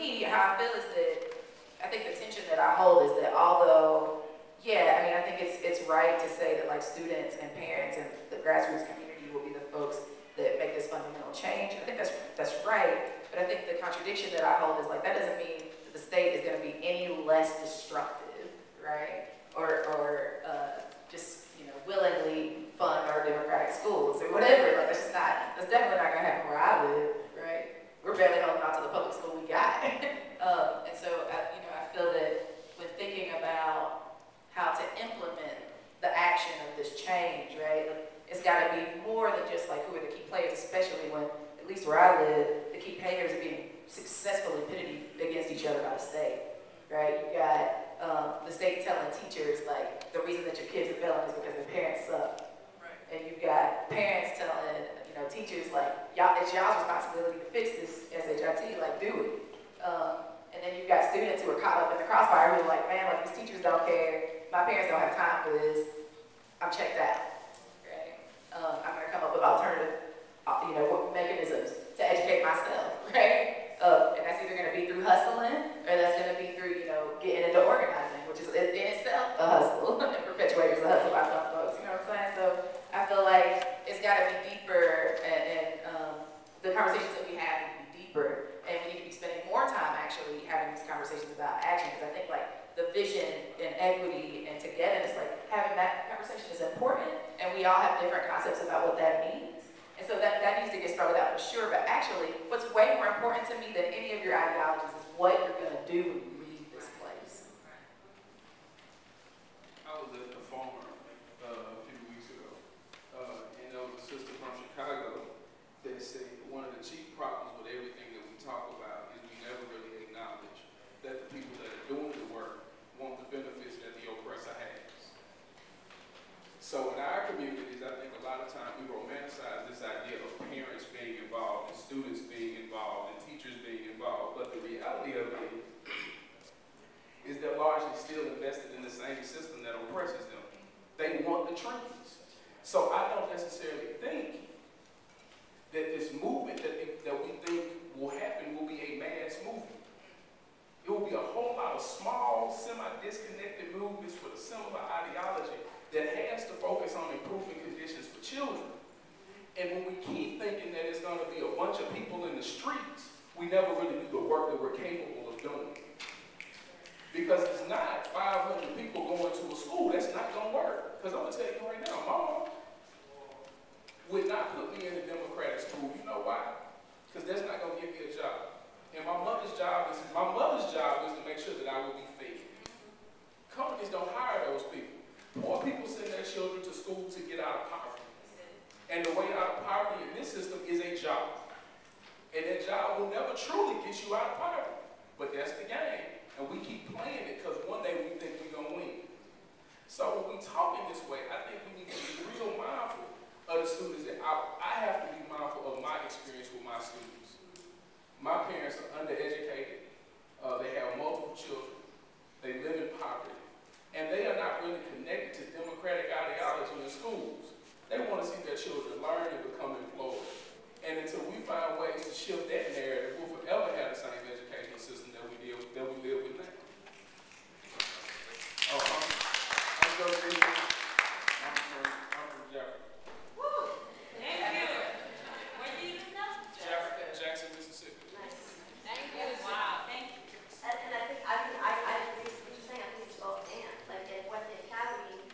me, how I feel is that I think the tension that I hold is that although, yeah, I mean, I think it's right to say that like students and parents and the grassroots community will be the folks that make this fundamental change. I think that's right, but I think the contradiction that I hold is like that doesn't mean that the state is going to be any less destructive, right? Or just willingly fund our democratic schools or whatever. Like that's definitely not going to happen where I live, right? We're barely holding on to the public school we got, and so I feel that when thinking about how to implement the action of this change, right? Like, it's got to be more than just like who are the key players, especially when, at least where I live, the key players are being successfully pitted against each other by the state, right? You got the state telling teachers like the reason that your kids are failing is because their parents suck, right? And you've got parents telling teachers like it's y'all's responsibility to fix this SHIT, like do it. And then you've got students who are caught up in the crossfire who are like, man, like these teachers don't care, my parents don't have time for this, I'm checked out. I'm going to come up with alternative, mechanisms to educate myself, right? And that's either going to be through hustling, or that's going to be through, getting into organizing, which is in itself a hustle, and perpetuates a hustle by some folks, you know what I'm saying? So I feel like it's got to be deeper, and the conversations that we have need to be deeper, and we need to be spending more time actually having these conversations about action, because I think like the vision and equity and togetherness, like having that conversation is important, and we all have different concepts about what that means. And so that needs to get spelled out for sure, but actually, what's way more important to me than any of your ideologies is what you're gonna do when you leave this place. I was at the farmer a few weeks ago, and there was a sister from Chicago that said one of the chief problems with everything that we talk about is we never really acknowledge that the people that are doing the work want the benefits that the oppressor has. So in our communities, I think a lot of times we romanticize this idea of parents being involved, and students being involved, and teachers being involved, but the reality of it is they're largely still invested in the same system that oppresses them. They want the trees. So I don't necessarily think that this movement that we think will happen will be a mass movement. It will be a whole lot of small, semi-disconnected movements with a similar ideology that has to focus on improving conditions for children. And when we keep thinking that it's going to be a bunch of people in the streets, we never really do the work that we're capable of doing. Because it's not 500 people going to a school. That's not going to work. Because I'm going to tell you right now, Mom would not put me in a democratic school. You know why? Because that's not going to give me a job. And my mother's job is to make sure that I will be fed. Companies don't hire those people. Poor people send their children to school to get out of poverty. And the way out of poverty in this system is a job. And that job will never truly get you out of poverty. But that's the game. And we keep playing it because one day we think we're going to win. So when we talk in this way, I think we need to be real mindful of the students. That I have to be mindful of my experience with my students. My parents are undereducated. They have multiple children. They live in poverty. And they are not really connected to democratic ideology in schools. They want to see their children learn and become employed. And until we find ways to shift that narrative, we'll forever have the same educational system that we live with now. I'm from Jefferson. Woo! Thank you. Where do you live now? Jackson, Mississippi. Nice. Thank you. Wow. Thank you. And I think I agree with what you're saying. I think it's both and. Like at what the academy,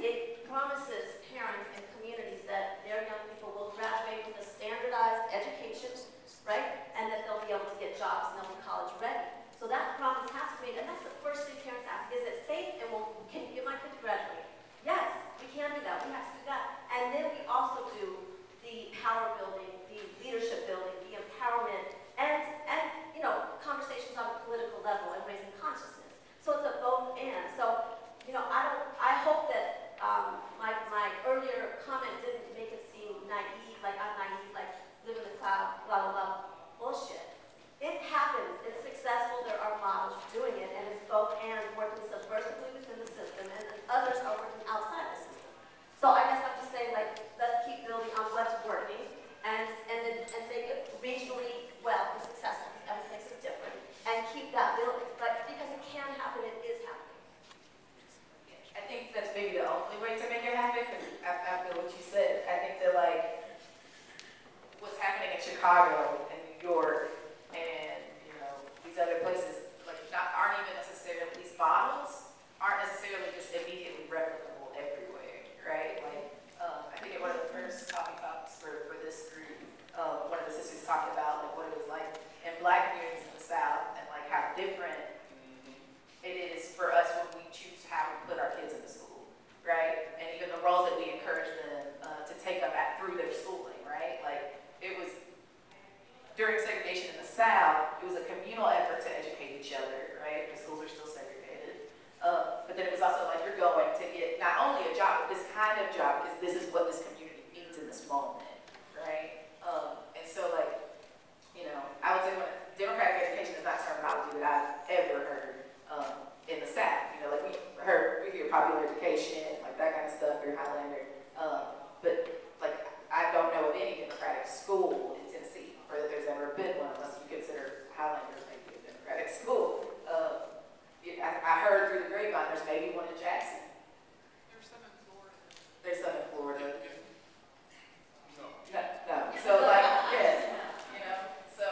it promises parents and communities that their young people will graduate with a standardized education, right? And that they'll be able to get jobs and they'll be college ready. So that promise has to be made, and that's the first thing parents ask: is it safe? And can you get my kid to graduate? Yes, we can do that. We have to do that. And then we also do the power building, the leadership building, the empowerment, and conversations on the political level and raising consciousness. So it's a both and. So, I hope that my earlier comment didn't make it seem naive, like I'm naive, like live in the cloud, blah, blah, blah. Bullshit. It happens. It's successful. There are models York and, you know, these other places, like, aren't even necessarily, these models aren't necessarily just immediately replicable everywhere, right? Like, I think in one of the first coffee talks for this group, one of the sisters talked about like what it was like in Black communities in the South and like how different it is for us when we choose how we put our kids into school, right? And even the roles that we encourage them to take up through their schooling, right? Like it was during segregation in the South, it was a communal effort to educate each other, right? The schools are still segregated. But then it was also like you're going to get not only a job, but this kind of job because this is what this community needs in this moment, right? And so like, you know, I would say when democratic education is not terminology that I've ever heard in the South. You know, like we hear popular education, like that kind of stuff, or Highlander. But like I don't know of any democratic school in Tennessee, or that there's ever been one, unless you consider Highlander maybe a democratic school. I heard through the grapevine there's maybe one in Jackson. There's some in Florida. There's some in Florida. No. No. So like, yeah, you know. So,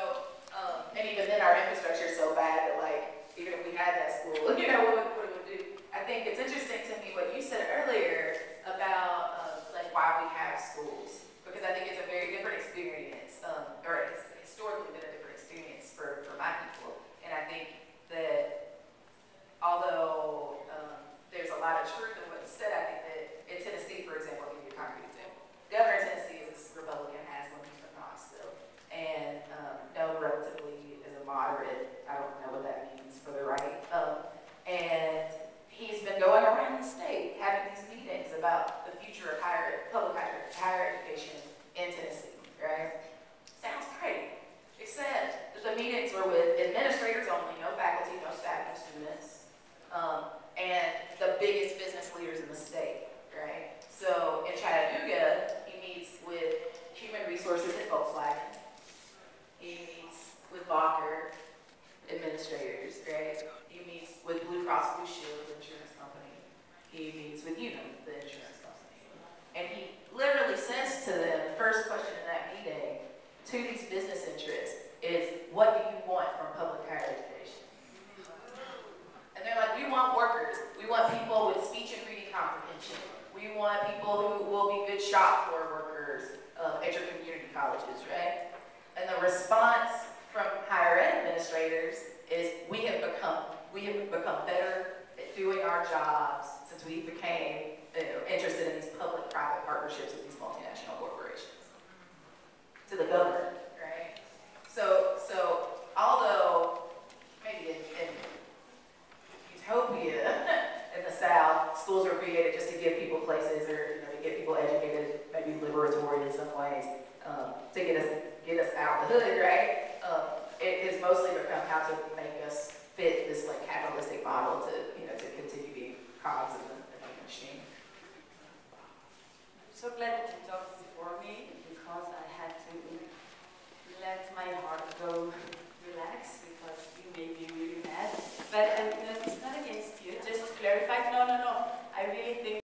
and even then our infrastructure is so bad that like, even if we had that school, you know, what it would do. I think it's interesting to me what you said earlier about like why we have schools, because I think it's a very different experience, or it's historically been a different experience for my people. And I think that although there's a lot of truth in what you said, I think that in Tennessee, for example, I'll give you a concrete example. Governor of Tennessee is Republican, has Lincoln still, and known relatively as a moderate. I don't know what that means for the right. And he's been going around the state having these meetings about the future of higher education in Tennessee, right? Sounds great, except that the meetings were with administrators only, no faculty, no staff, no students. And the biggest business leaders in the state, right? So in Chattanooga, he meets with human resources at Volkswagen. He meets with Walker administrators, right? He meets with Blue Cross Blue Shield, the insurance company. He meets with Unum, the insurance company. And he literally says to them, the first question in that meeting to these business interests is, what do you want from public higher education? And they're like, we want workers. We want people with speech and reading comprehension. We want people who will be good shop floor workers at your community colleges, right? And the response from higher ed administrators is, we have become better at doing our jobs since we became interested in these public-private partnerships with these multinational corporations. To the government, right? So although maybe in utopia in the South, schools were created just to give people places, or to get people educated, maybe liberatory in some ways, to get us out of the hood, right? It has mostly become how to make us fit this like capitalistic model to continue being cogs in the machine. I'm so glad that you talked before me, because I had to let my heart go relax, because you made me really mad. But it's not against you, just to clarify, no, I really think